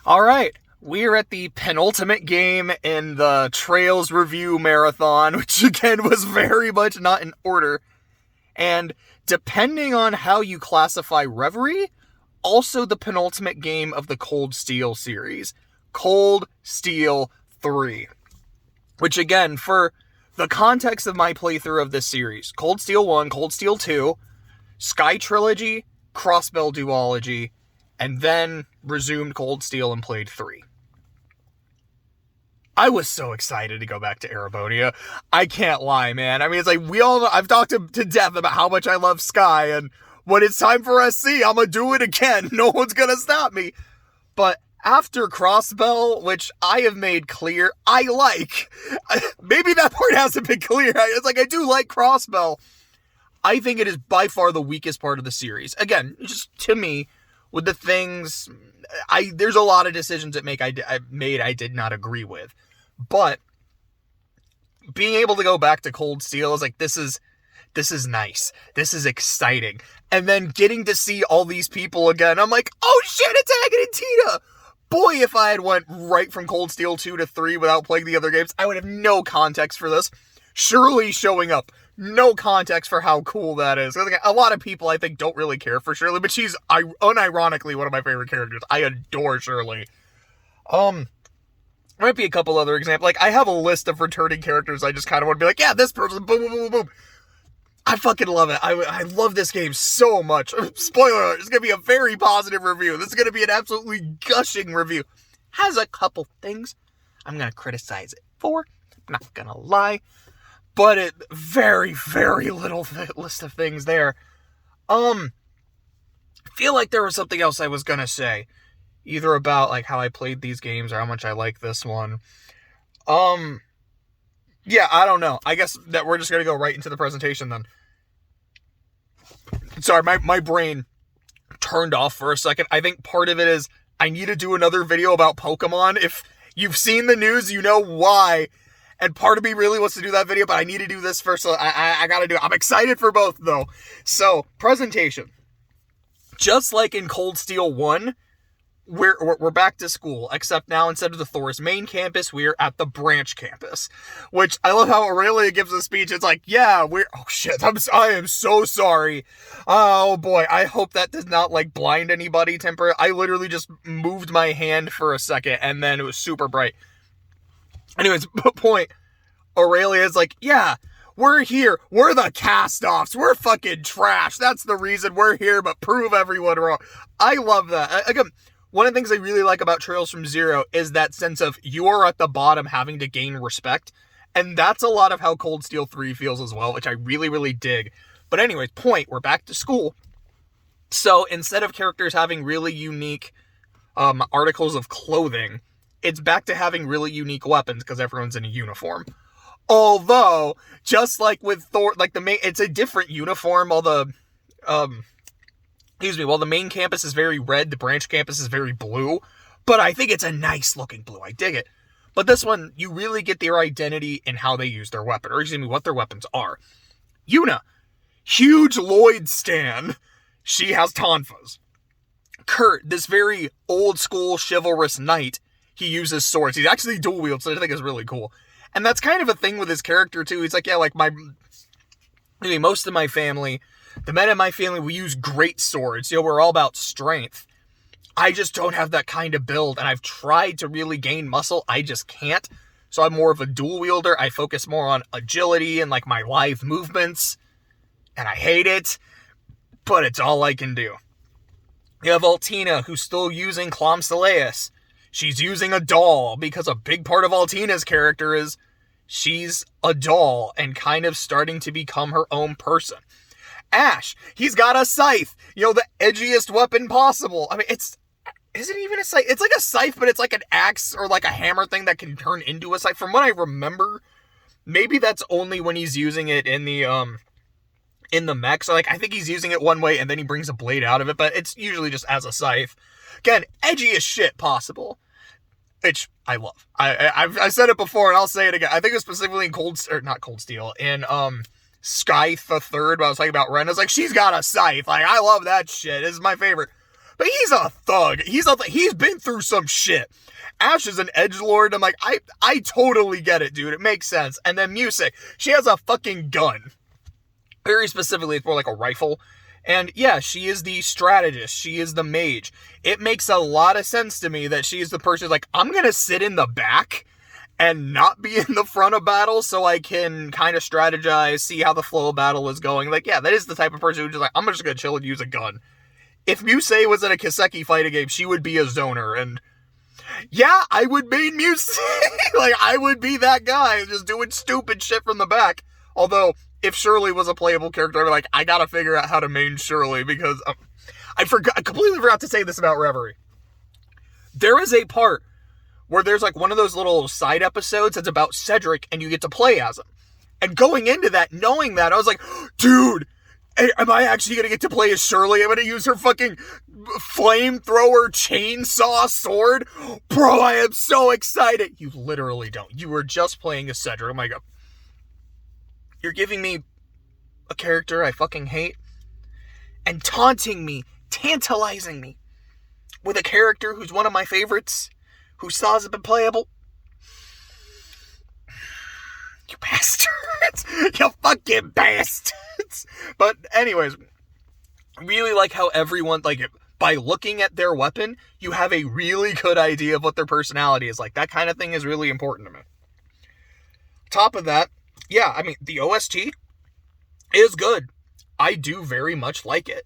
All right, we're at the penultimate game in the Trails review marathon, which again was very much not in order. And depending on how you classify Reverie, also the penultimate game of the Cold Steel series, Cold Steel 3. Which again, for the context of my playthrough of this series, Cold Steel 1, Cold Steel 2, Sky Trilogy, Crossbell Duology, and then resumed Cold Steel and played 3. I was so excited to go back to Erebonia. I can't lie, man. I mean, it's like, I've talked to death about how much I love Sky, and when it's time for SC, I'm gonna do it again. No one's gonna stop me. But after Crossbell, which I have made clear, I like. Maybe that part hasn't been clear. It's like, I do like Crossbell. I think it is by far the weakest part of the series. Again, just to me, with the things, there's a lot of decisions I made I did not agree with. But being able to go back to Cold Steel is like, this is nice. This is exciting. And then getting to see all these people again, I'm like, oh shit, it's Agate and Tina! Boy, if I had went right from Cold Steel 2 to 3 without playing the other games, I would have no context for this. Shirley showing up. No context for how cool that is. A lot of people, I think, don't really care for Shirley, but she's unironically one of my favorite characters. I adore Shirley. There might be a couple other examples. Like, I have a list of returning characters I just kind of want to be like, yeah, this person, boom, boom, boom, boom. I fucking love it. I love this game so much. Spoiler alert, it's going to be a very positive review. This is going to be an absolutely gushing review. Has a couple things I'm going to criticize it for. I'm not going to lie. But it very, very little list of things there. I feel like there was something else I was gonna say. Either about like how I played these games or how much I like this one. Yeah, I don't know. I guess that we're just gonna go right into the presentation then. Sorry, my brain turned off for a second. I think part of it is I need to do another video about Pokemon. If you've seen the news, you know why. And part of me really wants to do that video, but I need to do this first, so I gotta do it. I'm excited for both, though. So, presentation. Just like in Cold Steel 1, we're back to school, except now instead of the Thor's main campus, we're at the branch campus. Which, I love how Aurelia gives a speech. It's like, yeah, oh shit, I am so sorry. Oh boy, I hope that does not, like, blind anybody temporarily. I literally just moved my hand for a second, and then it was super bright. Anyways, point, Aurelia's like, yeah, we're here. We're the cast-offs. We're fucking trash. That's the reason we're here, but prove everyone wrong. I love that. Again, one of the things I really like about Trails from Zero is that sense of you are at the bottom having to gain respect. And that's a lot of how Cold Steel 3 feels as well, which I really, really dig. But anyways, point, we're back to school. So instead of characters having really unique articles of clothing, it's back to having really unique weapons because everyone's in a uniform. Although, just like with Thor, like it's a different uniform. While the main campus is very red, the branch campus is very blue. But I think it's a nice looking blue. I dig it. But this one, you really get their identity in how they use their weapon, or excuse me, what their weapons are. Yuna, huge Lloyd stan. She has tonfas. Kurt, this very old school chivalrous knight. He uses swords. He's actually dual wields, so I think is really cool. And that's kind of a thing with his character, too. He's like, yeah, like most of my family, the men in my family, we use great swords. You know, we're all about strength. I just don't have that kind of build, and I've tried to really gain muscle. I just can't. So I'm more of a dual wielder. I focus more on agility and, like, my live movements. And I hate it, but it's all I can do. You have Altina, who's still using Clom Soleus. She's using a doll, because a big part of Altina's character is she's a doll and kind of starting to become her own person. Ash, he's got a scythe. You know, the edgiest weapon possible. I mean, is it even a scythe? It's like a scythe, but it's like an axe or like a hammer thing that can turn into a scythe. From what I remember, maybe that's only when he's using it in the mech. So, like, I think he's using it one way and then he brings a blade out of it, but it's usually just as a scythe. Again, edgiest shit possible. Which I love. I've said it before and I'll say it again. I think it was specifically in not Cold Steel, in Scythe the Third, when I was talking about Ren. I was like, she's got a scythe. Like, I love that shit. This is my favorite. but he's a thug. He's been through some shit. Ash is an edgelord. I'm like, I totally get it, dude. It makes sense. And then music. She has a fucking gun. Very specifically, it's more like a rifle. And yeah, she is the strategist. She is the mage. It makes a lot of sense to me that she's the person who's like, I'm going to sit in the back and not be in the front of battle so I can kind of strategize, see how the flow of battle is going. Like, yeah, that is the type of person who's just like, I'm just going to chill and use a gun. If Musei was in a Kiseki fighting game, she would be a zoner. And yeah, I would main Musei. Like, I would be that guy just doing stupid shit from the back. Although, if Shirley was a playable character, I'd be like, I gotta figure out how to main Shirley because I completely forgot to say this about Reverie. There is a part where there's like one of those little side episodes that's about Cedric and you get to play as him. And going into that, knowing that, I was like, dude, am I actually going to get to play as Shirley? I'm going to use her fucking flamethrower chainsaw sword? Bro, I am so excited. You literally don't. You were just playing as Cedric. I'm like, you're giving me a character I fucking hate and taunting me, tantalizing me with a character who's one of my favorites, who still hasn't been playable. You bastards. You fucking bastards. But anyways, really like how everyone, like, by looking at their weapon, you have a really good idea of what their personality is like. That kind of thing is really important to me. Top of that, yeah, I mean, the OST is good. I do very much like it.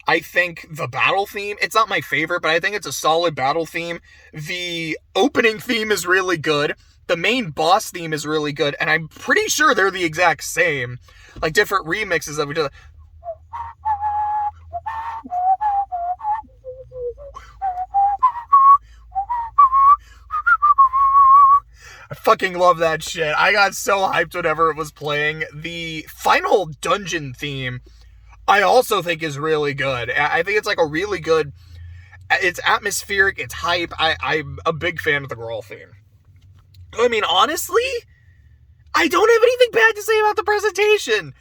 I think the battle theme, it's not my favorite, but I think it's a solid battle theme. The opening theme is really good. The main boss theme is really good, and I'm pretty sure they're the exact same. Like, different remixes of each other. I fucking love that shit. I got so hyped whenever it was playing. The final dungeon theme, I also think is really good. I think it's like a really good, it's atmospheric, it's hype. I'm a big fan of the Grawl theme. I mean, honestly, I don't have anything bad to say about the presentation.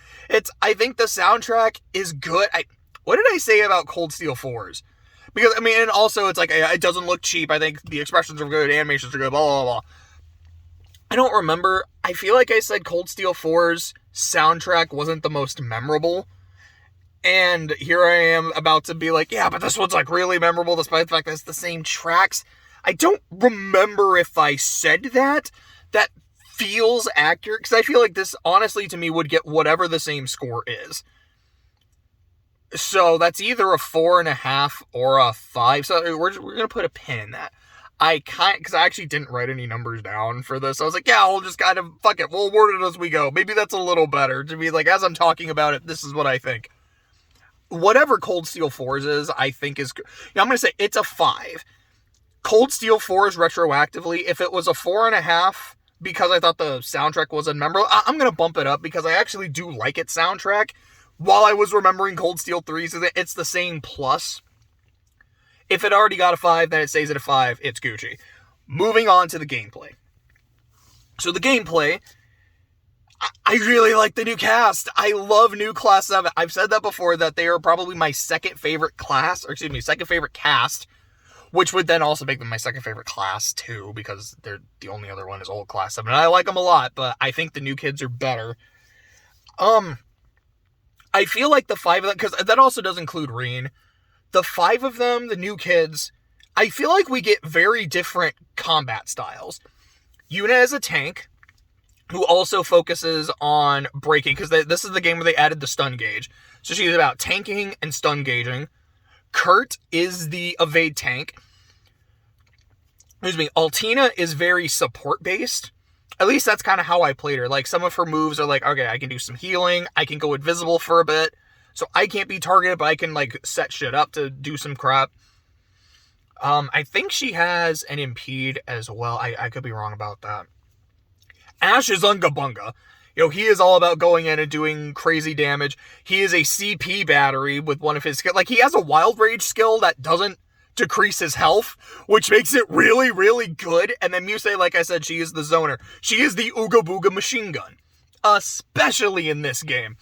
I think the soundtrack is good. What did I say about Cold Steel 4's? Because, I mean, and also it's like, it doesn't look cheap. I think the expressions are good, animations are good, blah, blah, blah. I don't remember. I feel like I said Cold Steel 4's soundtrack wasn't the most memorable. And here I am about to be like, yeah, but this one's like really memorable despite the fact that it's the same tracks. I don't remember if I said that. That feels accurate, because I feel like this, honestly, to me, would get whatever the same score is. So that's either a 4.5 or a 5. So we're going to put a pin in that. Because I actually didn't write any numbers down for this. I was like, yeah, we'll just kind of, fuck it, we'll award it as we go. Maybe that's a little better, to be like, as I'm talking about it, this is what I think. Whatever Cold Steel 4's is, I think is, I'm going to say it's a 5. Cold Steel 4's retroactively, if it was a 4.5, because I thought the soundtrack was unmemorable, I'm going to bump it up, because I actually do like its soundtrack. While I was remembering Cold Steel 3's, it's the same plus. If it already got a 5, then it stays at a 5. It's Gucci. Moving on to the gameplay. So the gameplay, I really like the new cast. I love new Class 7. I've said that before, that they are probably my second favorite class, or excuse me, second favorite cast, which would then also make them my second favorite class too, because they're the only other one is old Class 7. And I like them a lot, but I think the new kids are better. I feel like the 5 of them, because that also does include Reen. The 5 of them, the new kids, I feel like we get very different combat styles. Yuna is a tank, who also focuses on breaking, because this is the game where they added the stun gauge. So she's about tanking and stun gauging. Kurt is the evade tank. Excuse me, Altina is very support-based. At least that's kind of how I played her. Like, some of her moves are like, okay, I can do some healing, I can go invisible for a bit. So I can't be targeted, but I can, like, set shit up to do some crap. I think she has an impede as well. I could be wrong about that. Ash is Unga Bunga. He is all about going in and doing crazy damage. He is a CP battery with one of his skills. Like, he has a Wild Rage skill that doesn't decrease his health, which makes it really, really good. And then Musei, like I said, she is the zoner. She is the Ooga Booga machine gun. Especially in this game.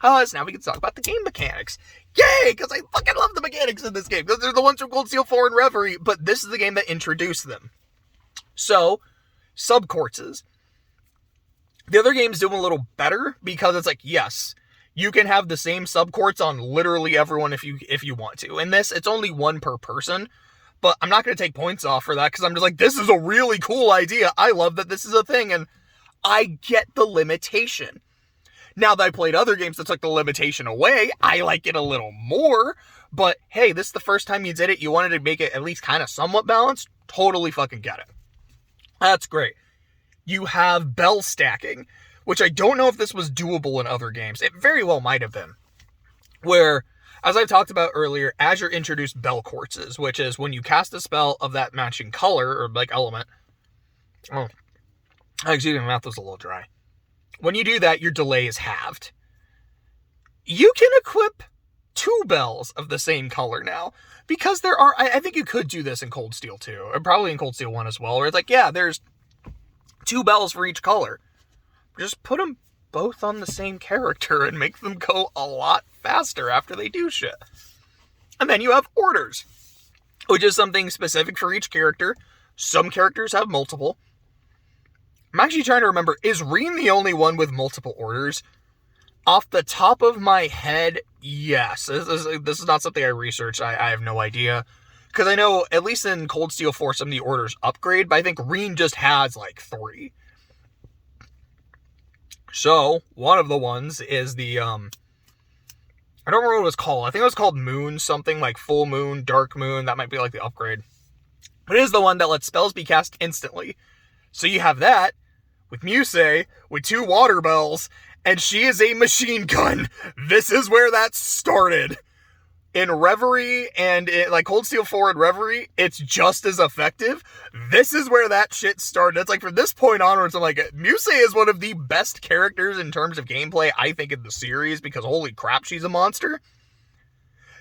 So now we can talk about the game mechanics. Yay! Because I fucking love the mechanics in this game. Because they're the ones from Cold Steel 4 and Reverie, but this is the game that introduced them. So, subcourses. The other games do a little better because it's like, yes, you can have the same subcourts on literally everyone if you want to. In this, it's only one per person, but I'm not going to take points off for that because I'm just like, this is a really cool idea. I love that this is a thing, and I get the limitation. Now that I played other games that took the limitation away, I like it a little more, but hey, this is the first time you did it. You wanted to make it at least kind of somewhat balanced. Totally fucking get it. That's great. You have bell stacking, which I don't know if this was doable in other games. It very well might have been. Where, as I talked about earlier, Azure introduced bell courses, which is when you cast a spell of that matching color, or like element. Oh, excuse me, my mouth was a little dry. When you do that, your delay is halved. You can equip 2 bells of the same color now. Because there are, I think you could do this in Cold Steel 2, or probably in Cold Steel 1 as well, where it's like, yeah, there's 2 bells for each color. Just put them both on the same character and make them go a lot faster after they do shit. And then you have orders, which is something specific for each character. Some characters have multiple. I'm actually trying to remember, is Reen the only one with multiple orders? Off the top of my head, yes. This is not something I researched. I have no idea. Because I know, at least in Cold Steel 4, some of the orders upgrade, but I think Reen just has like 3. So, one of the ones is the, I don't remember what it was called. I think it was called Moon something, like Full Moon, Dark Moon. That might be like the upgrade. But it is the one that lets spells be cast instantly. So you have that with Musei, with 2 water bells, and she is a machine gun. This is where that started. In Reverie and like Cold Steel 4 and Reverie, it's just as effective. This is where that shit started. It's like from this point onwards, I'm like, Musei is one of the best characters in terms of gameplay, I think, in the series, because holy crap, she's a monster.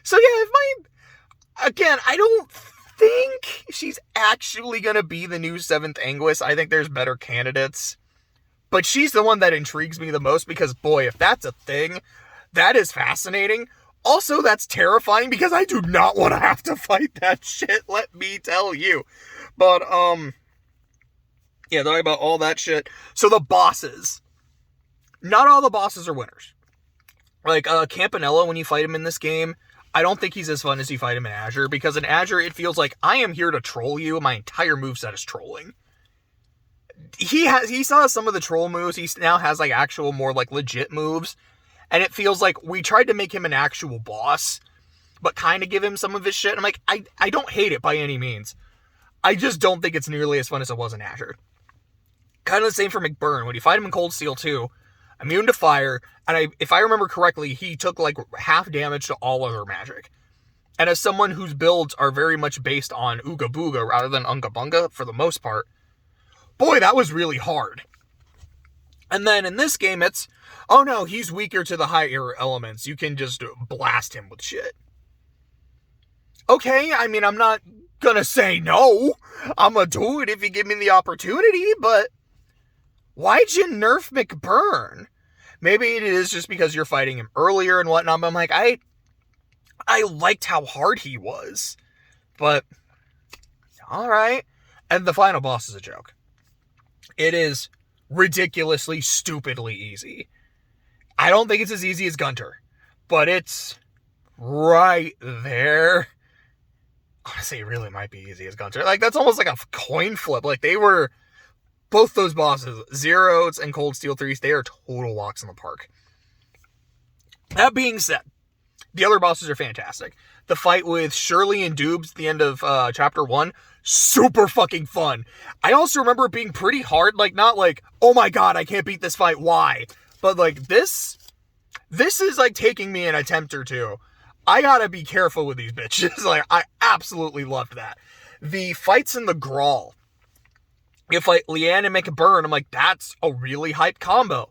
So yeah, again, I don't think she's actually going to be the new 7th Anguis. I think there's better candidates. But she's the one that intrigues me the most because, boy, if that's a thing, that is fascinating. Also, that's terrifying because I do not want to have to fight that shit, let me tell you. But, yeah, talking about all that shit. So the bosses. Not all the bosses are winners. Like, Campanella, when you fight him in this game, I don't think he's as fun as you fight him in Azure, because in Azure, it feels like I am here to troll you. My entire moveset is trolling. He saw some of the troll moves. He now has, like, actual more, like, legit moves. And it feels like we tried to make him an actual boss, but kind of give him some of his shit. I'm like, I don't hate it by any means. I just don't think it's nearly as fun as it was in Azure. Kind of the same for McBurn. When you fight him in Cold Steel 2, immune to fire, and if I remember correctly, he took like half damage to all other magic. And as someone whose builds are very much based on Ooga Booga rather than Unga Bunga for the most part, boy, that was really hard. And then in this game, it's, oh no, he's weaker to the higher elements. You can just blast him with shit. Okay, I mean, I'm not gonna say no. I'm gonna do it if you give me the opportunity, but why'd you nerf McBurn? Maybe it is just because you're fighting him earlier and whatnot, but I'm like, I liked how hard he was. But, alright. And the final boss is a joke. It is ridiculously, stupidly easy. I don't think it's as easy as Gunter, but it's right there. Honestly, it really might be easy as Gunter. Like, that's almost like a coin flip. Like, they were, both those bosses, Zeroes and Cold Steel 3s, they are total walks in the park. That being said, the other bosses are fantastic. The fight with Shirley and Dubes at the end of Chapter 1, super fucking fun. I also remember it being pretty hard, like, not like, oh my god, I can't beat this fight, why? But, like, this is, like, taking me an attempt or two. I gotta be careful with these bitches. Like, I absolutely loved that. The fights in the Grawl. You fight Leanne and McBurn, I'm like, that's a really hyped combo.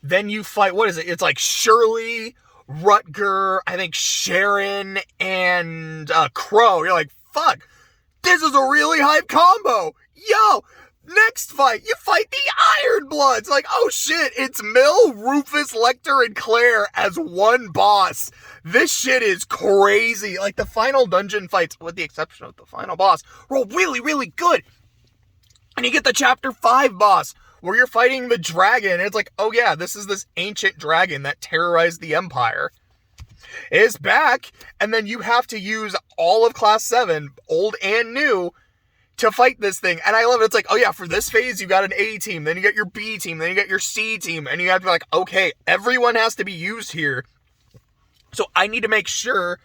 Then you fight, what is it? It's like Shirley, Rutger, I think Sharon, and Crow. You're like, fuck, this is a really hyped combo. Yo, Next fight, you fight the Iron Bloods. Like, oh shit, it's Mill, Rufus, Lecter, and Claire as one boss. This shit is crazy. Like, the final dungeon fights, with the exception of the final boss, were really, really good. And you get the Chapter 5 boss, where you're fighting the dragon, and it's like, oh yeah, this is this ancient dragon that terrorized the Empire. It's back, and then you have to use all of Class 7, old and new, to fight this thing. And I love it. It's like, oh yeah, for this phase, you got an A team, then you got your B team, then you got your C team, and you have to be like, okay, everyone has to be used here. So I need to make sure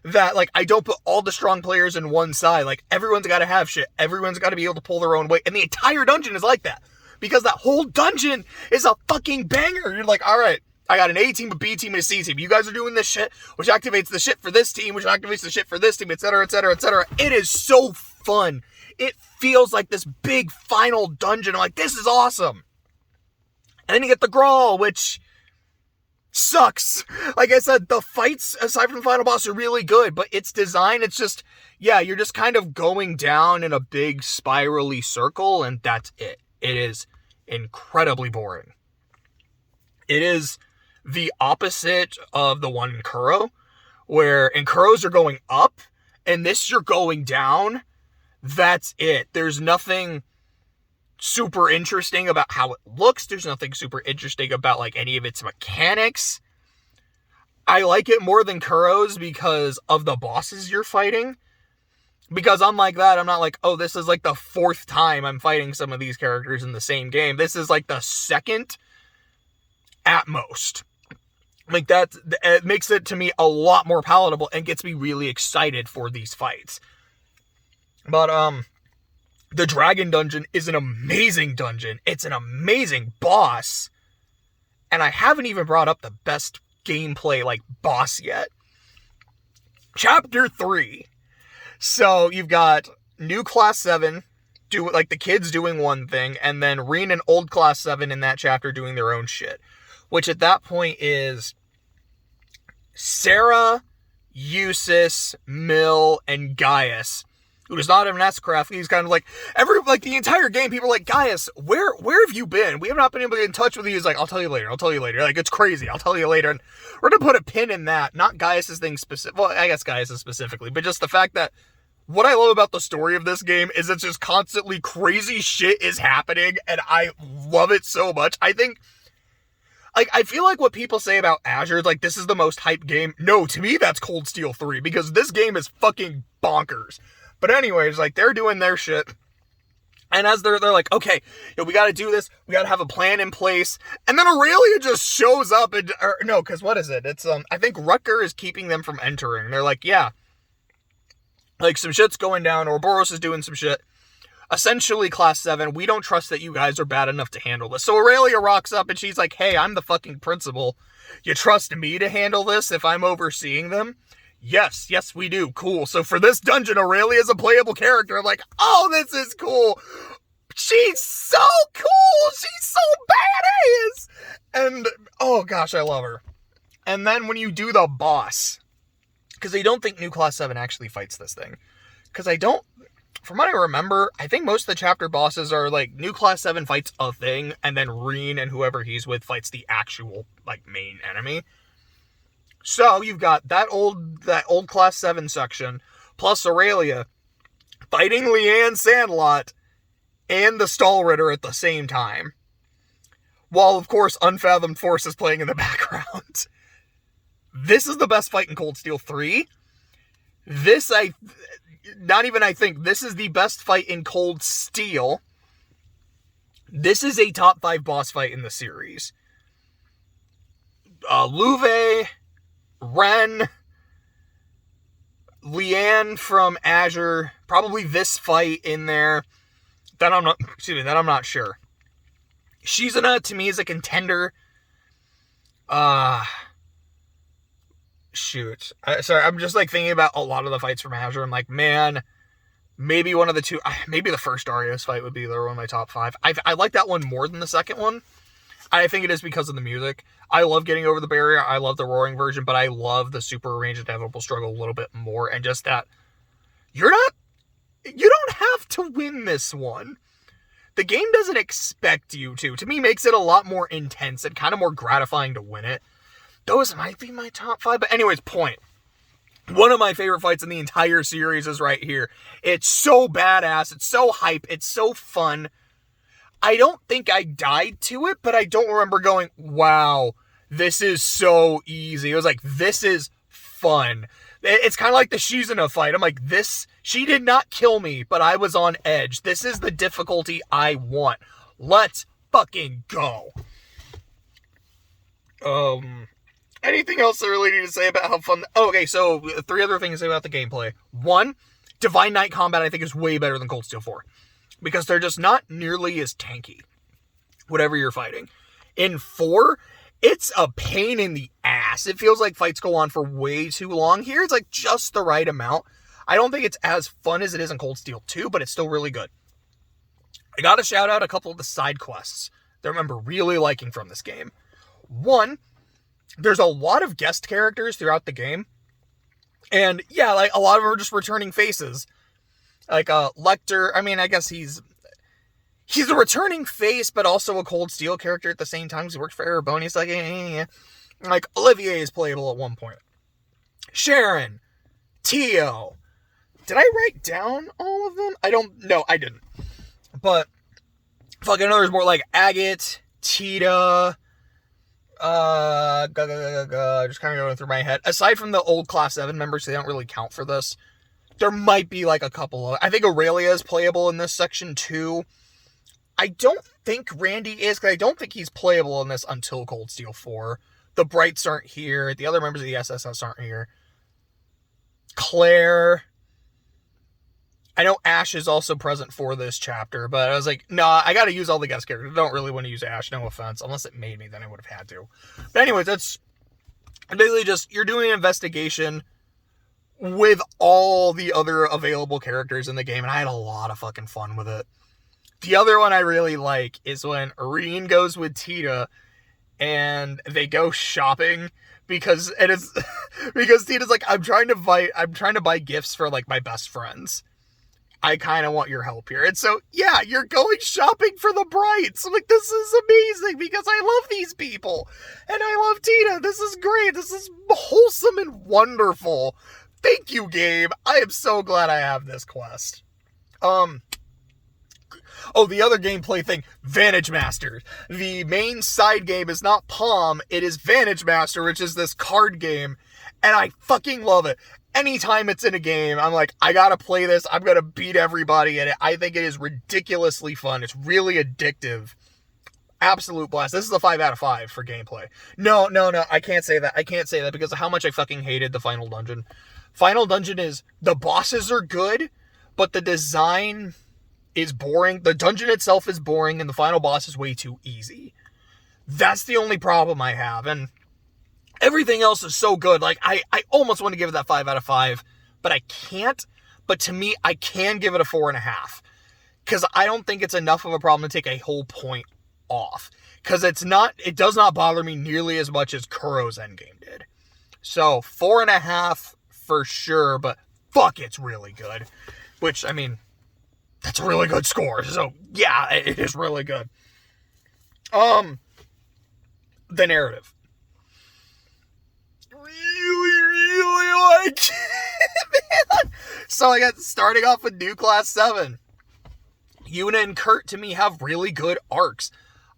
that, like, I don't put all the strong players in one side. Like, everyone's got to have shit. Everyone's got to be able to pull their own weight. And the entire dungeon is like that. Because that whole dungeon is a fucking banger. You're like, all right, I got an A team, a B team, and a C team. You guys are doing this shit, which activates the shit for this team, which activates the shit for this team, etc., etc., etc. It is so fun. It feels like this big final dungeon. I'm like, this is awesome. And then you get the Grawl, which sucks. Like I said, the fights, aside from the final boss, are really good, but its design, it's just, yeah, you're just kind of going down in a big spirally circle, and that's it. It is incredibly boring. It is the opposite of the one in Kuro, where in Kuro's you're going up, and this you're going down. That's it. There's nothing super interesting about how it looks. There's nothing super interesting about, like, any of its mechanics. I like it more than Kuro's because of the bosses you're fighting. Because unlike that, I'm not like, oh, this is like the 4th time I'm fighting some of these characters in the same game. This is like the 2nd at most. Like, it makes it to me a lot more palatable and gets me really excited for these fights. But, the Dragon Dungeon is an amazing dungeon. It's an amazing boss. And I haven't even brought up the best gameplay, like, boss yet. Chapter 3. So, you've got new Class 7, like, the kids doing one thing, and then Reen and old Class 7 in that chapter doing their own shit. Which at that point is Sarah, Eustace, Mill, and Gaius, who does not have an S-Craft. He's kind of like, the entire game, people are like, Gaius, where have you been? We have not been able to get in touch with you. He's like, I'll tell you later. Like, it's crazy. I'll tell you later. And we're going to put a pin in that. Not Gaius's thing specific. Well, I guess Gaius's specifically, but just the fact that what I love about the story of this game is it's just constantly crazy shit is happening, and I love it so much. I think, like, I feel like what people say about Azure, like, this is the most hyped game. No, to me, that's Cold Steel 3, because this game is fucking bonkers. But anyways, like, they're doing their shit. And as they're like, okay, we got to do this. We got to have a plan in place. And then Aurelia just shows up and, no, because what is it? It's, I think Rutger is keeping them from entering. They're like, yeah, like, some shit's going down. Ouroboros is doing some shit. Essentially, Class 7, we don't trust that you guys are bad enough to handle this. So Aurelia rocks up and she's like, hey, I'm the fucking principal. You trust me to handle this if I'm overseeing them? Yes, we do. Cool. So for this dungeon, Aurelia is a playable character. I'm like, oh, this is cool. She's so cool. She's so badass. And, oh gosh, I love her. And then when you do the boss, because I don't think New Class 7 actually fights this thing. Because from what I remember, I think most of the chapter bosses are like, New Class 7 fights a thing, and then Reen and whoever he's with fights the actual, like, main enemy. So, you've got that old Class 7 section, plus Aurelia, fighting Leanne Sandlot, and the Stahlritter at the same time. While, of course, Unfathomed Force is playing in the background. This is the best fight in Cold Steel 3. This is the best fight in Cold Steel. This is a top 5 boss fight in the series. Louve, Ren, Leanne from Azure, probably this fight in there. That I'm not sure. Shizuna, to me, is a contender. Sorry, I'm just, like, thinking about a lot of the fights from Azure. I'm like, man, maybe one of the two, maybe the first Darius fight would be one of my top 5. I like that one more than the second one. I think it is because of the music. I love Getting Over the Barrier. I love the Roaring version, but I love the Super Arranged Inevitable Struggle a little bit more. And just that, you don't have to win this one. the game doesn't expect you to me, makes it a lot more intense and kind of more gratifying to win it. Those might be my top 5, but anyways, point. One of my favorite fights in the entire series is right here. It's so badass, it's so hype, it's so fun. I don't think I died to it, but I don't remember going, wow, this is so easy. It was like, this is fun. It's kind of like the Shizuna fight. I'm like, she did not kill me, but I was on edge. This is the difficulty I want. Let's fucking go. Anything else I really need to say about how fun... okay, so 3 other things to say about the gameplay. 1, Divine Knight combat I think is way better than Cold Steel 4. Because they're just not nearly as tanky. Whatever you're fighting. In 4, it's a pain in the ass. It feels like fights go on for way too long. Here it's like just the right amount. I don't think it's as fun as it is in Cold Steel 2, but it's still really good. I gotta shout out a couple of the side quests that I remember really liking from this game. 1, there's a lot of guest characters throughout the game. And yeah, like a lot of them are just returning faces. Like Lecter, I mean, I guess he's a returning face, but also a Cold Steel character at the same time because he works for Erebone. He's like, Like, Olivier is playable at one point. Sharon. Tio. Did I write down all of them? I don't know. I didn't. But, fucking there's more like Agate, Tita, just kind of going through my head. Aside from the old Class 7 members, they don't really count for this. There might be like a couple of... I think Aurelia is playable in this section too. I don't think Randy is, because I don't think he's playable in this until Cold Steel 4. The Brights aren't here. The other members of the SSS aren't here. Claire. I know Ash is also present for this chapter, but I was like, nah, I gotta use all the guest characters. I don't really want to use Ash, no offense. Unless it made me, then I would have had to. But anyways, that's basically just, you're doing an investigation with all the other available characters in the game, and I had a lot of fucking fun with it. The other one I really like is when Irene goes with Tita, and they go shopping, because Tita's like, I'm trying to buy gifts for like my best friends. I kind of want your help here. And so, yeah, you're going shopping for the Brights. I'm like, this is amazing because I love these people. And I love Tina. This is great. This is wholesome and wonderful. Thank you, game. I am so glad I have this quest. Oh, the other gameplay thing, Vantage Master. The main side game is not Palm, it is Vantage Master, which is this card game. And I fucking love it. Anytime it's in a game, I'm like, I gotta play this. I'm gonna beat everybody in it. I think it is ridiculously fun. It's really addictive. Absolute blast. This is a 5 out of 5 for gameplay. No. I can't say that. I can't say that because of how much I fucking hated the final dungeon. Final dungeon is, the bosses are good, but the design is boring. The dungeon itself is boring, and the final boss is way too easy. That's the only problem I have. And everything else is so good. Like, I almost want to give it that 5 out of 5, but I can't. But to me, I can give it a 4.5. Because I don't think it's enough of a problem to take a whole point off. Because it does not bother me nearly as much as Kuro's endgame did. So, 4.5 for sure, but fuck, it's really good. Which, I mean, that's a really good score. So, yeah, it is really good. The narrative. Really like it, man. So I got starting off with New Class 7. Yuna and Kurt, to me, have really good arcs.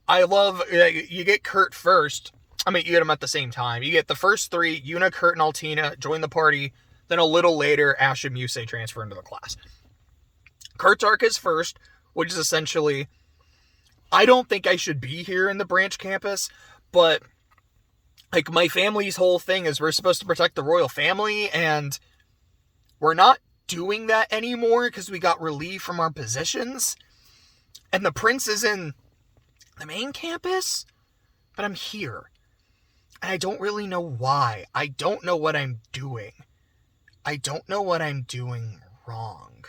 I love, you get Kurt first. I mean, you get them at the same time. You get the first 3, Yuna, Kurt, and Altina join the party. Then a little later, Ash and Musei transfer into the class. Kurt's arc is first, which is essentially, I don't think I should be here in the branch campus, but like, my family's whole thing is we're supposed to protect the royal family, and we're not doing that anymore because we got relief from our positions. And the prince is in the main campus, but I'm here. And I don't really know why. I don't know what I'm doing. I don't know what I'm doing wrong.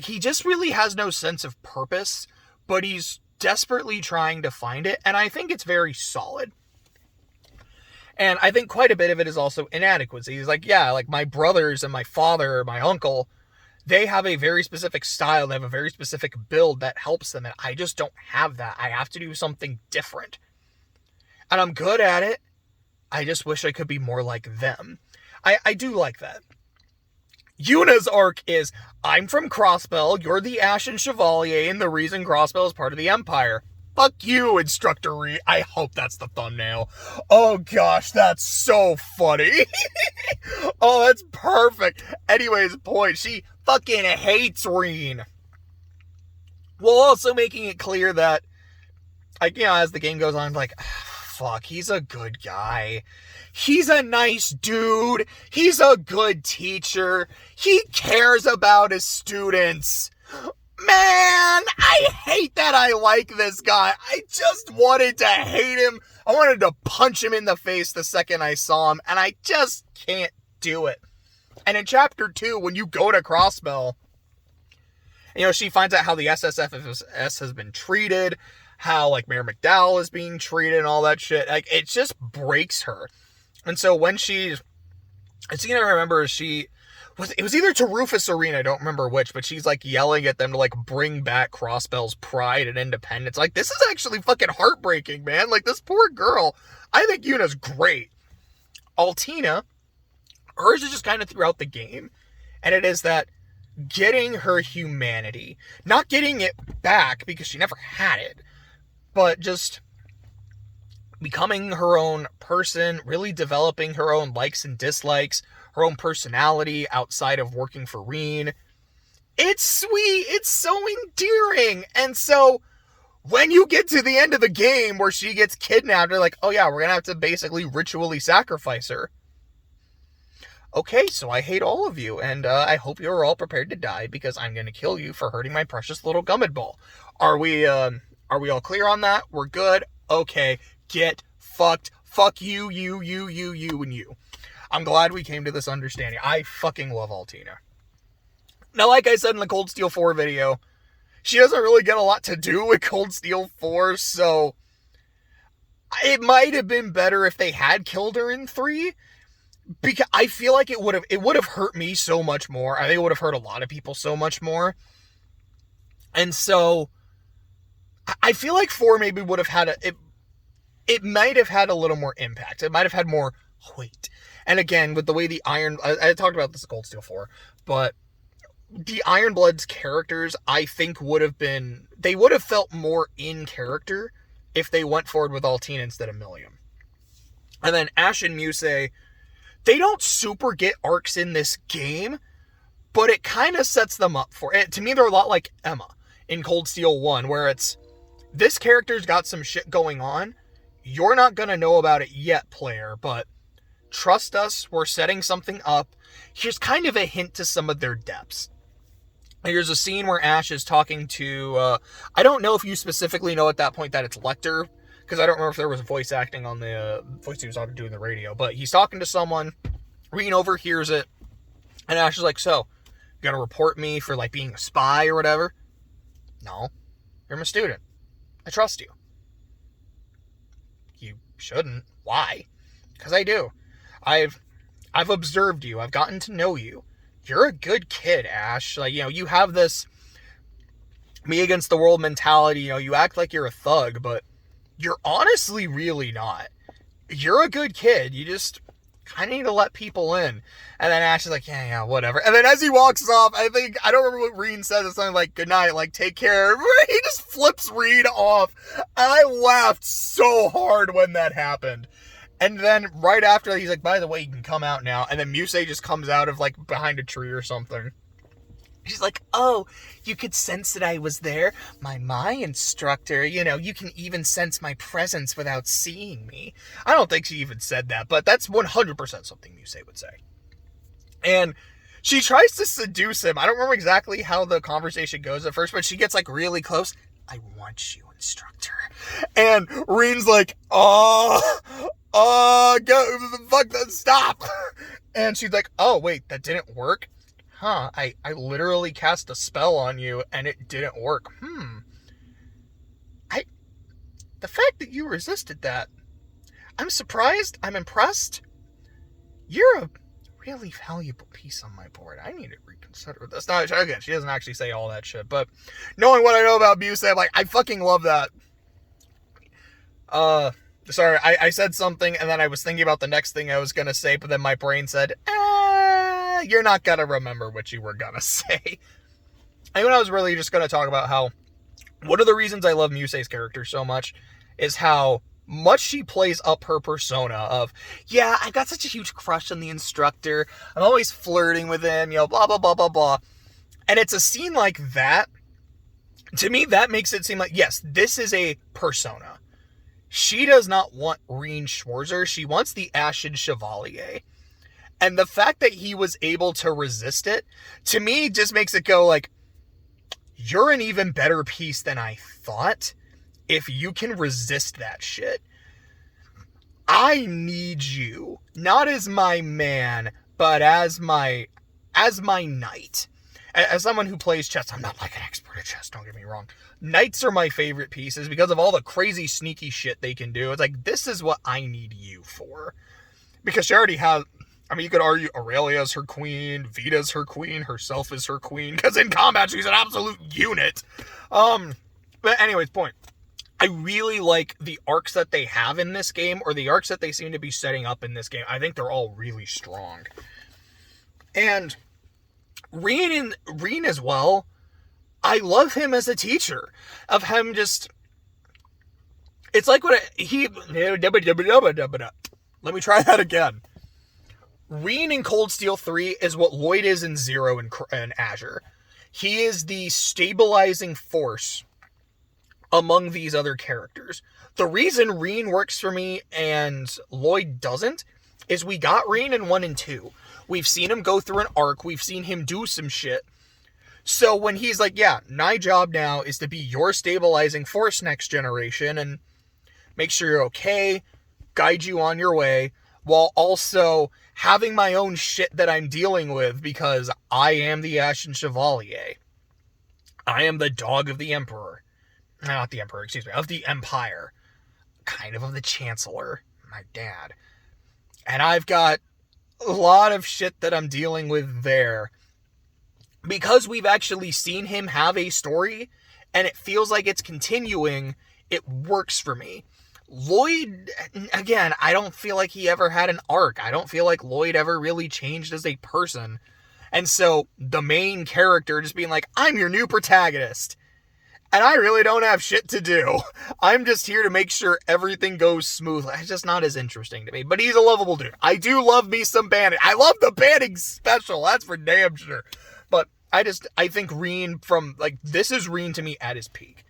He just really has no sense of purpose, but he's desperately trying to find it, and I think it's very solid. And I think quite a bit of it is also inadequacy. He's like, yeah, like my brothers and my father, my uncle, They have a very specific style. They have a very specific build that helps them. And I just don't have that. I have to do something different. And I'm good at it. I just wish I could be more like them. I do like that. Yuna's arc is, I'm from Crossbell, you're the Ashen Chevalier, and the reason Crossbell is part of the Empire. Fuck you, Instructor Reed. I hope that's the thumbnail. Oh gosh, that's so funny. Oh, that's perfect. Anyways, point, she fucking hates Reen. While also making it clear that, like, you know, as the game goes on, like, fuck, he's a good guy. He's a nice dude. He's a good teacher. He cares about his students. Man, I hate that I like this guy. I just wanted to hate him. I wanted to punch him in the face the second I saw him, and I just can't do it. And in Chapter 2, when you go to Crossbell, you know, she finds out how the SSFS has been treated, how, like, Mayor McDowell is being treated and all that shit. Like, it just breaks her. And so when I remember it was either to Rufus or Reen, I don't remember which, but she's like yelling at them to like bring back Crossbell's pride and independence. Like, this is actually fucking heartbreaking, man. Like, this poor girl. I think Yuna's great. Altina, hers is just kind of throughout the game. And it is that getting her humanity, not getting it back because she never had it, but just becoming her own person, really developing her own likes and dislikes, her own personality outside of working for Reen. It's sweet. It's so endearing. And so when you get to the end of the game where she gets kidnapped, they're like, oh yeah, we're going to have to basically ritually sacrifice her. Okay, so I hate all of you, and I hope you're all prepared to die because I'm going to kill you for hurting my precious little gummit ball. Are we all clear on that? We're good? Okay. Get fucked. Fuck you, you, and you. I'm glad we came to this understanding. I fucking love Altina. Now, like I said in the Cold Steel 4 video, she doesn't really get a lot to do with Cold Steel 4, so it might have been better if they had killed her in 3, because I feel like it would have hurt me so much more. I think it would have hurt a lot of people so much more. And so I feel like 4 maybe would have had it might have had a little more impact. It might have had more weight. And again, with the way I talked about this in Cold Steel 4, but the Ironblood's characters, I think they would have felt more in character if they went forward with Altina instead of Millium. And then Ash and Musei, they don't super get arcs in this game, but it kind of sets them up for it. To me, they're a lot like Emma in Cold Steel 1, where it's, this character's got some shit going on. You're not going to know about it yet, player, but trust us, we're setting something up. Here's kind of a hint to some of their depths. Here's a scene where Ash is talking to, I don't know if you specifically know at that point that it's Lecter, because I don't remember if there was voice acting on the voice he was talking to in the radio, but he's talking to someone, Reen overhears it, and Ash is like, so, you gonna report me for, like, being a spy or whatever? No, you're my student. I trust you. You shouldn't. Why? Because I do. I've observed you. I've gotten to know you. You're a good kid, Ash. Like, you know, you have this me against the world mentality. You know, you act like you're a thug, but you're honestly really not. You're a good kid. You just kind of need to let people in. And then Ash is like, yeah, whatever. And then as he walks off, I don't remember what Reen says. It's something like, good night, like, take care. He just flips Reen off. And I laughed so hard when that happened. And then right after that, he's like, by the way, you can come out now. And then Musei just comes out of, like, behind a tree or something. She's like, oh, you could sense that I was there. My instructor, you know, you can even sense my presence without seeing me. I don't think she even said that, but that's 100% something Musei would say. And she tries to seduce him. I don't remember exactly how the conversation goes at first, but she gets, like, really close. I want you, instructor. And Reen's like, go, fuck that, stop. And she's like, oh, wait, that didn't work? Huh, I literally cast a spell on you and it didn't work. The fact that you resisted that, I'm surprised, I'm impressed. You're a really valuable piece on my board. I need to reconsider this. Now, again, she doesn't actually say all that shit, but knowing what I know about Muse, I'm like, I fucking love that. Sorry, I said something, and then I was thinking about the next thing I was gonna say, but then my brain said, you're not gonna remember what you were gonna say. And I was really just gonna talk about how one of the reasons I love Muse's character so much is how much she plays up her persona of, yeah, I got such a huge crush on the instructor, I'm always flirting with him, you know, blah, blah, blah, blah, blah. And it's a scene like that, to me, that makes it seem like, yes, this is a persona. She does not want Reen Schwarzer, she wants the Ashen Chevalier. And the fact that he was able to resist it, to me, just makes it go like, you're an even better piece than I thought if you can resist that shit. I need you, not as my man, but as my knight. As someone who plays chess, I'm not like an expert at chess, don't get me wrong. Knights are my favorite pieces because of all the crazy sneaky shit they can do. It's like, this is what I need you for. Because she already has, I mean, you could argue Aurelia's her queen, Vita's her queen, herself is her queen, because in combat she's an absolute unit. But anyways, point. I really like the arcs that they have in this game, or the arcs that they seem to be setting up in this game. I think they're all really strong. And Reen as well, I love him as a teacher. Of him just, it's like what let me try that again. Reen in Cold Steel 3 is what Lloyd is in Zero and Azure. He is the stabilizing force among these other characters. The reason Reen works for me and Lloyd doesn't is we got Reen in 1 and 2. We've seen him go through an arc. We've seen him do some shit. So when he's like, yeah, my job now is to be your stabilizing force next generation and make sure you're okay, guide you on your way, while also having my own shit that I'm dealing with because I am the Ashen Chevalier. I am the dog of the Emperor. Not the Emperor, excuse me, of the Empire. Kind of the Chancellor, my dad. And I've got a lot of shit that I'm dealing with there. Because we've actually seen him have a story, and it feels like it's continuing, it works for me. Lloyd, again, I don't feel like he ever had an arc. I don't feel like Lloyd ever really changed as a person. And so, the main character just being like, I'm your new protagonist. And I really don't have shit to do. I'm just here to make sure everything goes smoothly. It's just not as interesting to me. But he's a lovable dude. I do love me some banning. I love the banning special. That's for damn sure. But I think Reen this is Reen to me at his peak.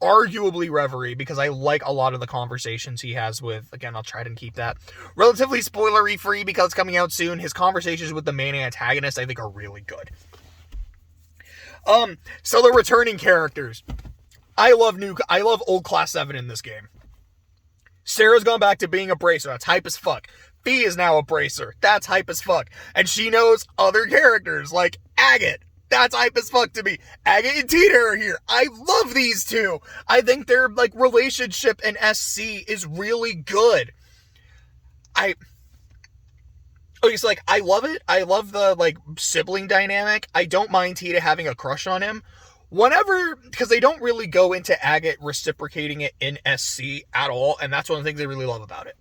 Arguably Reverie, because I like a lot of the conversations he has with, again, I'll try to keep that relatively spoilery free because it's coming out soon. His conversations with the main antagonist, I think, are really good. So the returning characters. I love old Class 7 in this game. Sarah's gone back to being a bracer. That's hype as fuck. Fee is now a bracer. That's hype as fuck. And she knows other characters like Agate. That's hype as fuck to me. Agate and Tina are here. I love these two. I think their relationship in SC is really good. I love it. I love the sibling dynamic. I don't mind Tina having a crush on him. Because they don't really go into Agate reciprocating it in SC at all, and that's one of the things I really love about it.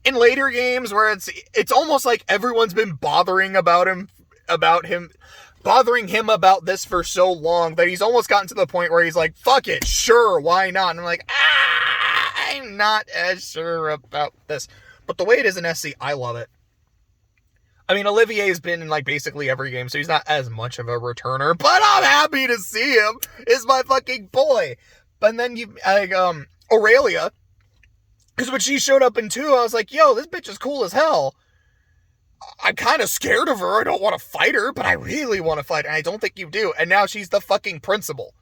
In later games where it's almost like everyone's been bothering him about this for so long that he's almost gotten to the point where he's like, fuck it, sure, why not? And I'm like, I'm not as sure about this. But the way it is in SC, I love it. I mean, Olivier's been in basically every game, so he's not as much of a returner, but I'm happy to see him. Is my fucking boy. But then Aurelia, because when she showed up in 2, I was like, yo, this bitch is cool as hell. I'm kind of scared of her. I don't want to fight her, but I really want to fight her. And I don't think you do. And now she's the fucking principal.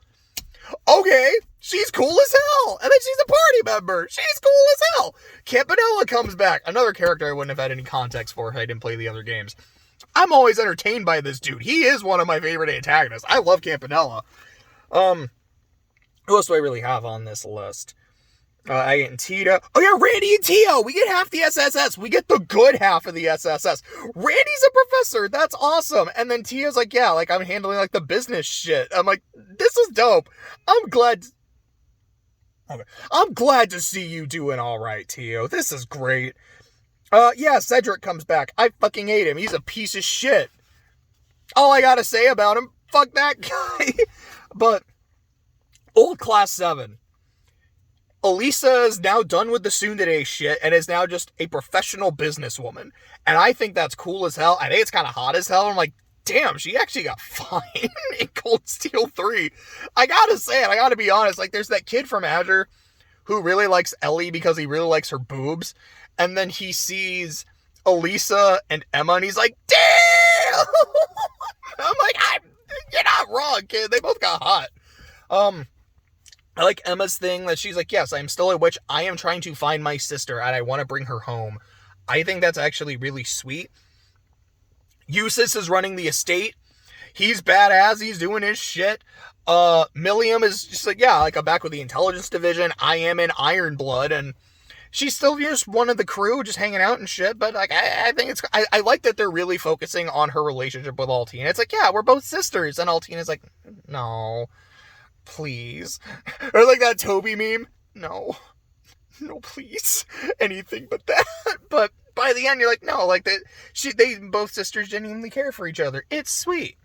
Okay, she's cool as hell. And then she's a party member. She's cool as hell. Campanella comes back. Another character I wouldn't have had any context for if I didn't play the other games. I'm always entertained by this dude. He is one of my favorite antagonists. I love Campanella. Who else do I really have on this list? I get Tito. Oh yeah, Randy and Tio. We get half the SSS. We get the good half of the SSS. Randy's a professor. That's awesome. And then Tio's like, yeah, like I'm handling like the business shit. I'm like, this is dope. I'm glad. Okay. I'm glad to see you doing all right, Tio. This is great. Yeah, Cedric comes back. I fucking hate him. He's a piece of shit. All I gotta say about him, fuck that guy. But old class 7. Elisa is now done with the tsundere shit and is now just a professional businesswoman. And I think that's cool as hell. I think it's kind of hot as hell. I'm like, damn, she actually got fine in Cold Steel 3. I gotta say it. I gotta be honest. Like, there's that kid from Azure who really likes Ellie because he really likes her boobs. And then he sees Elisa and Emma and he's like, damn! I'm like, you're not wrong, kid. They both got hot. I like Emma's thing that she's like, yes, I'm still a witch. I am trying to find my sister and I want to bring her home. I think that's actually really sweet. Eustace is running the estate. He's badass. He's doing his shit. Milliam is just like, yeah, like I'm back with the intelligence division. I am in Ironblood and she's still just one of the crew just hanging out and shit. But like, I think it's, I like that they're really focusing on her relationship with Altine. It's like, yeah, we're both sisters. And Altine is like, no. Please. Or like that Toby meme. No, please. Anything but that. But by the end, you're like, no, like they both sisters genuinely care for each other. It's sweet.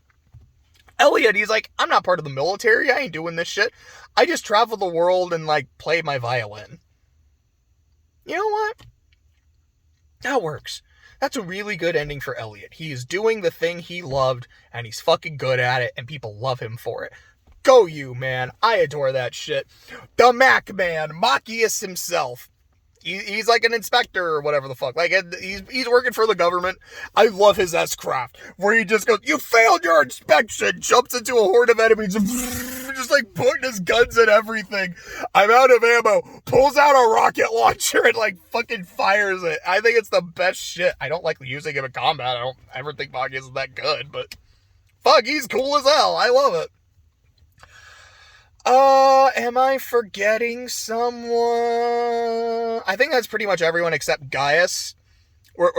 Elliot, he's like, I'm not part of the military. I ain't doing this shit. I just travel the world and like play my violin. You know what? That works. That's a really good ending for Elliot. He is doing the thing he loved and he's fucking good at it and people love him for it. Go you, man. I adore that shit. The Mac Man, Machias himself. He's like an inspector or whatever the fuck. Like, he's working for the government. I love his S-Craft, where he just goes, you failed your inspection, jumps into a horde of enemies, just like putting his guns at everything. I'm out of ammo, pulls out a rocket launcher and like fucking fires it. I think it's the best shit. I don't like using him in combat. I don't ever think Machias is that good, but fuck, he's cool as hell. I love it. Am I forgetting someone? I think that's pretty much everyone except Gaius. We're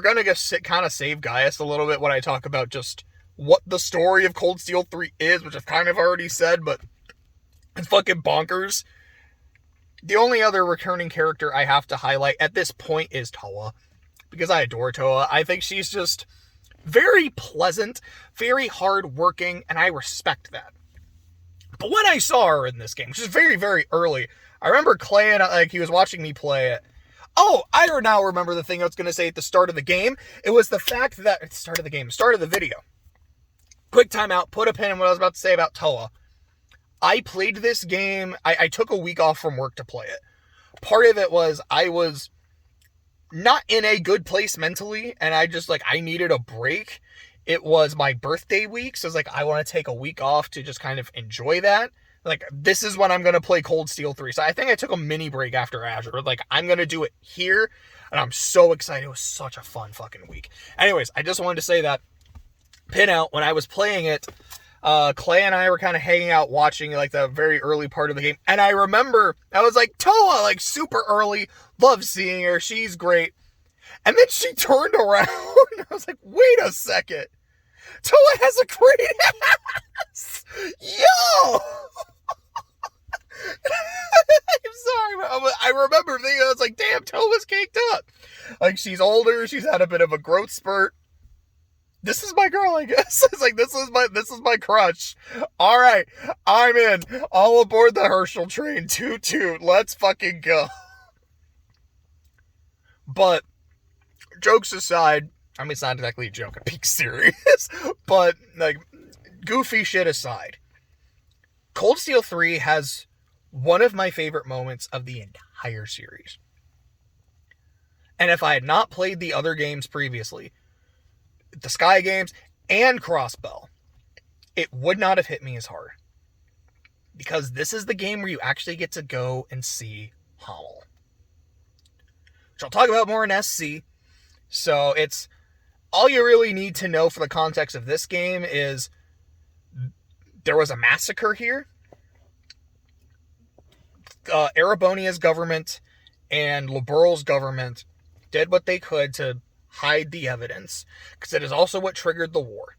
gonna just kind of save Gaius a little bit when I talk about just what the story of Cold Steel 3 is, which I've kind of already said, but it's fucking bonkers. The only other returning character I have to highlight at this point is Toa, because I adore Toa. I think she's just very pleasant, very hardworking, and I respect that. But when I saw her in this game, which is very, very early, I remember Clay and like he was watching me play it. Oh, I now remember the thing I was going to say at the start of the game. It was the fact that start of the video. Quick timeout, put a pin in what I was about to say about Toa. I played this game. I took a week off from work to play it. Part of it was I was not in a good place mentally, and I needed a break. It was my birthday week, so I was like, I want to take a week off to just kind of enjoy that. Like, this is when I'm going to play Cold Steel 3. So I think I took a mini break after Azure. Like, I'm going to do it here, and I'm so excited. It was such a fun fucking week. Anyways, I just wanted to say that. Pin out, when I was playing it, Clay and I were kind of hanging out watching, like, the very early part of the game. And I remember, I was like, Toa, like, super early. Love seeing her. She's great. And then she turned around. I was like, wait a second. Toa has a great ass. Yo! I'm sorry, but I remember thinking, I was like, damn, Toa's caked up. Like, she's older. She's had a bit of a growth spurt. This is my girl, I guess. It's like, this is my crush. All right, I'm in. All aboard the Herschel train. Toot toot. Let's fucking go. But jokes aside, I mean, it's not exactly a joke. I'm being serious. But, like, goofy shit aside, Cold Steel 3 has one of my favorite moments of the entire series. And if I had not played the other games previously, the Sky games and Crossbell, it would not have hit me as hard. Because this is the game where you actually get to go and see Hamel. Which I'll talk about more in SC. So it's all you really need to know for the context of this game is there was a massacre here. Erebonia's government and Liberal's government did what they could to hide the evidence, because it is also what triggered the war.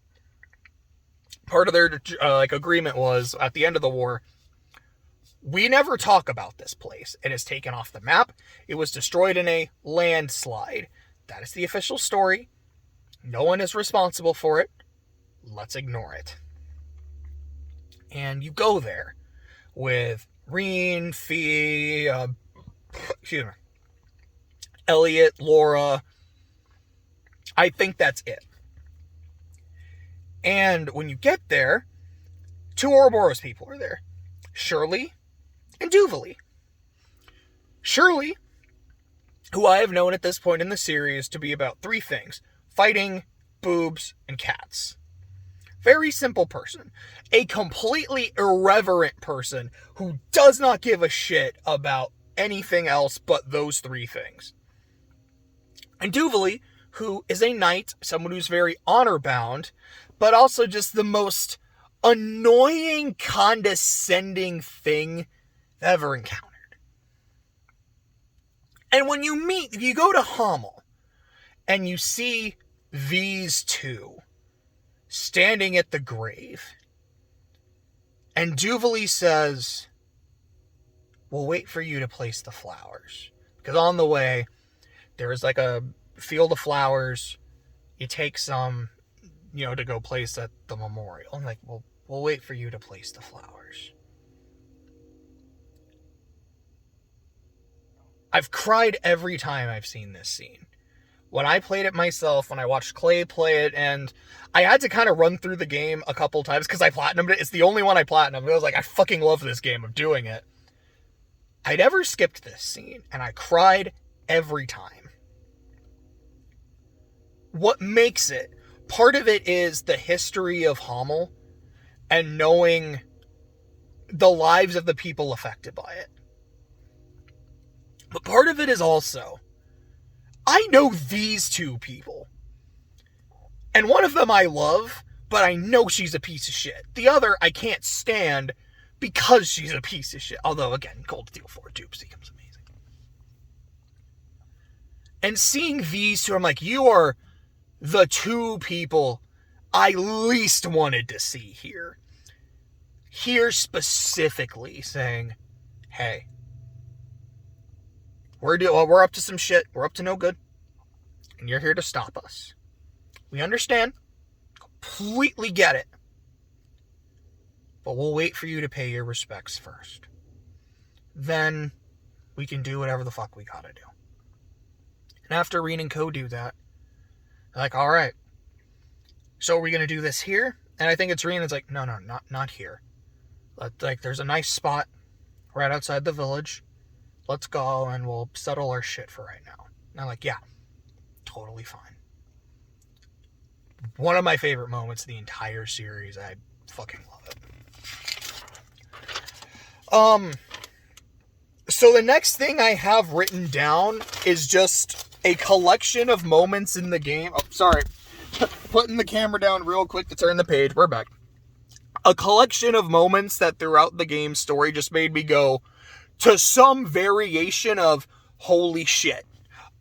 Part of their agreement was, at the end of the war, we never talk about this place. It is taken off the map. It was destroyed in a landslide. That is the official story. No one is responsible for it. Let's ignore it. And you go there with Reen, Fee, Elliot, Laura. I think that's it. And when you get there, 2 Ouroboros people are there. Shirley and Duvally. Shirley, who I have known at this point in the series to be about 3 things: fighting, boobs, and cats. Very simple person. A completely irreverent person who does not give a shit about anything else but those 3 things. And Duvally, who is a knight, someone who's very honor-bound, but also just the most annoying, condescending thing I've ever encountered. And when you go to Hamel, and you see these 2 standing at the grave, and Duvally says, "We'll wait for you to place the flowers. Because on the way, there is like a field of flowers. You take some, to go place at the memorial." I'm like, "We'll wait for you to place the flowers." I've cried every time I've seen this scene. When I played it myself, when I watched Clay play it, and I had to kind of run through the game a couple times because I platinumed it. It's the only one I platinumed. I was like, I fucking love this game. I'm doing it. I never skipped this scene, and I cried every time. What makes it, part of it is the history of Hamel and knowing the lives of the people affected by it. But part of it is also, I know these 2 people. And one of them I love, but I know she's a piece of shit. The other I can't stand because she's a piece of shit. Although, again, Cold Steel 4 Dupes becomes amazing. And seeing these 2, I'm like, you are the 2 people I least wanted to see here. Here specifically saying, hey, we're up to some shit. We're up to no good. And you're here to stop us. We understand. Completely get it. But we'll wait for you to pay your respects first. Then we can do whatever the fuck we gotta do. And after Reen and Co do that, they're like, all right, so are we gonna do this here? And I think it's Reen that's like, no, not here. There's a nice spot right outside the village. Let's go and we'll settle our shit for right now. And I'm like, yeah, totally fine. One of my favorite moments of the entire series. I fucking love it. So the next thing I have written down is just a collection of moments in the game. Oh, sorry. Putting the camera down real quick to turn the page. We're back. A collection of moments that throughout the game's story just made me go to some variation of holy shit.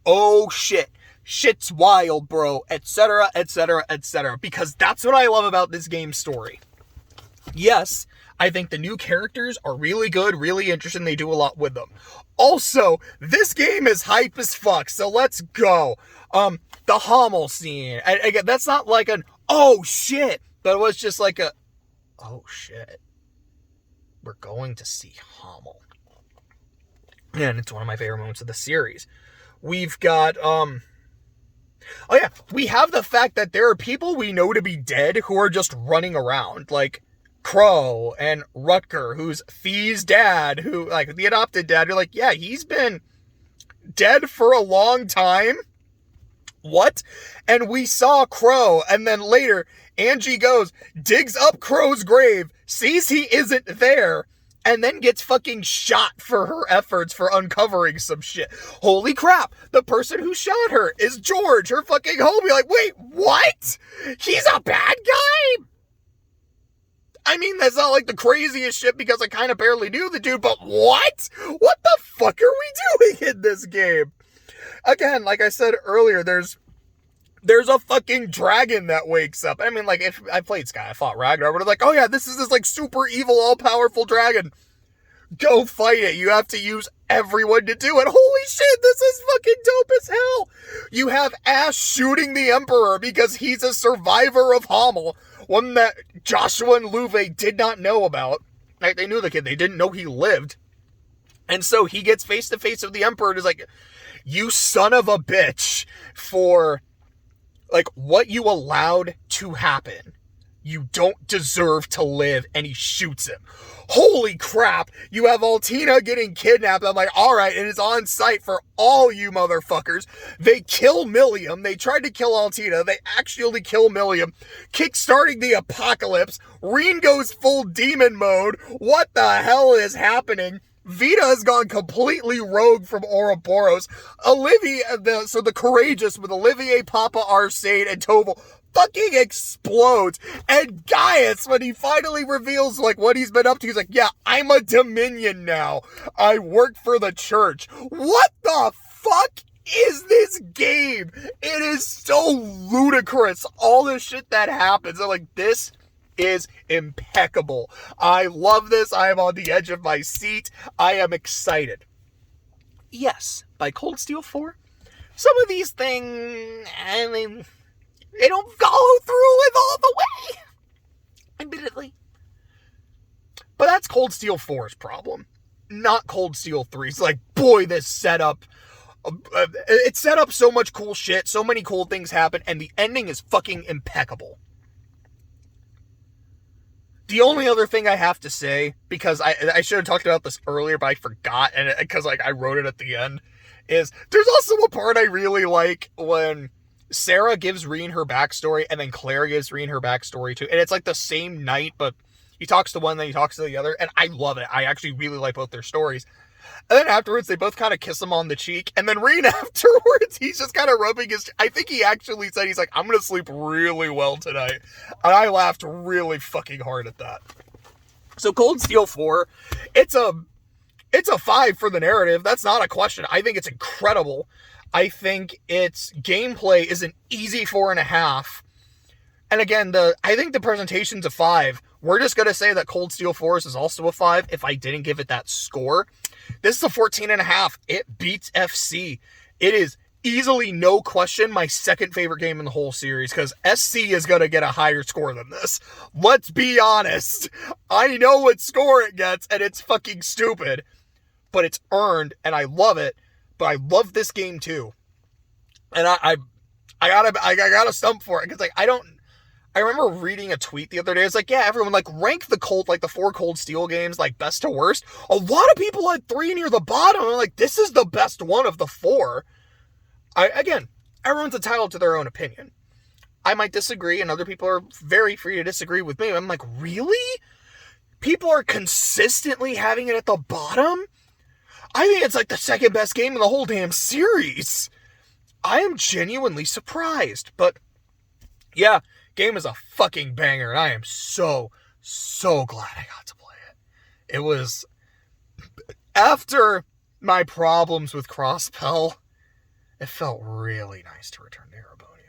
Oh shit. Shit's wild, bro. Etc., etc., etc. Because that's what I love about this game's story. Yes, I think the new characters are really good, really interesting. They do a lot with them. Also, this game is hype as fuck, so let's go. The Hamel scene. And again, that's not like an, oh shit, but it was just like a, oh shit. We're going to see Hamel. And it's one of my favorite moments of the series. We've got, we have the fact that there are people we know to be dead who are just running around, like Crow and Rutger, who's Fee's dad, who, like, the adopted dad. You're like, yeah, he's been dead for a long time. What? And we saw Crow, and then later, Angie goes, digs up Crow's grave, sees he isn't there, and then gets fucking shot for her efforts for uncovering some shit. Holy crap, the person who shot her is George, her fucking homie. Like, wait, what? He's a bad guy? I mean, that's not like the craziest shit because I kind of barely knew the dude, but what? What the fuck are we doing in this game? Again, like I said earlier, there's a fucking dragon that wakes up. I mean, like, if I played Sky, I fought Ragnar, but I'm like, oh yeah, this is this, like, super evil, all-powerful dragon. Go fight it. You have to use everyone to do it. Holy shit, this is fucking dope as hell. You have Ash shooting the Emperor because he's a survivor of Hamel, one that Joshua and Luve did not know about. Like, they knew the kid, they didn't know he lived. And so he gets face to face with the Emperor and is like, you son of a bitch, for, like, what you allowed to happen. You don't deserve to live, and he shoots him. Holy crap, you have Altina getting kidnapped. I'm like, alright, it is on site for all you motherfuckers. They kill Milliam. They tried to kill Altina. They actually kill Milliam, kickstarting the apocalypse. Reen goes full demon mode. What the hell is happening? Vita has gone completely rogue from Ouroboros. Olivia, the Courageous with Olivier, Papa, Arcade, and Toval fucking explodes. And Gaius, when he finally reveals, like, what he's been up to, he's like, yeah, I'm a Dominion now. I work for the church. What the fuck is this game? It is so ludicrous. All the shit that happens. I'm like, this is impeccable. I love this. I am on the edge of my seat. I am excited. Yes, by Cold Steel 4, some of these things, I mean, they don't follow through with all the way, admittedly. But that's Cold Steel 4's problem, not Cold Steel 3's. Like, boy, this setup, it set up so much cool shit, so many cool things happen, and the ending is fucking impeccable. The only other thing I have to say, because I should have talked about this earlier, but I forgot, and because, like, I wrote it at the end, is there's also a part I really like when Sarah gives Reen her backstory, and then Claire gives Reen her backstory too, and it's like the same night, but he talks to one, then he talks to the other, and I love it. I actually really like both their stories. And then afterwards, they both kind of kiss him on the cheek. And then Reen afterwards, he's just kind of rubbing his... I think he actually said, he's like, I'm going to sleep really well tonight. And I laughed really fucking hard at that. So Cold Steel 4, it's a 5 for the narrative. That's not a question. I think it's incredible. I think its gameplay is an easy 4.5. And again, I think the presentation's a 5. We're just going to say that Cold Steel Force is also a 5 if I didn't give it that score. This is a 14.5. It beats FC. It is easily, no question, my second favorite game in the whole series, because SC is going to get a higher score than this. Let's be honest. I know what score it gets, and it's fucking stupid. But it's earned, and I love it. But I love this game too. And I gotta stump for it, because, like, I remember reading a tweet the other day. It's like, yeah, everyone, like, rank the 4 Cold Steel games, like, best to worst. A lot of people had 3 near the bottom. I'm like, this is the best one of the 4. Again, everyone's entitled to their own opinion. I might disagree, and other people are very free to disagree with me. I'm like, really? People are consistently having it at the bottom? I think it's, like, the second best game in the whole damn series. I am genuinely surprised. But, yeah, game is a fucking banger, and I am so glad I got to play it. It was, after my problems with Crosspell, it felt really nice to return to Erebonian.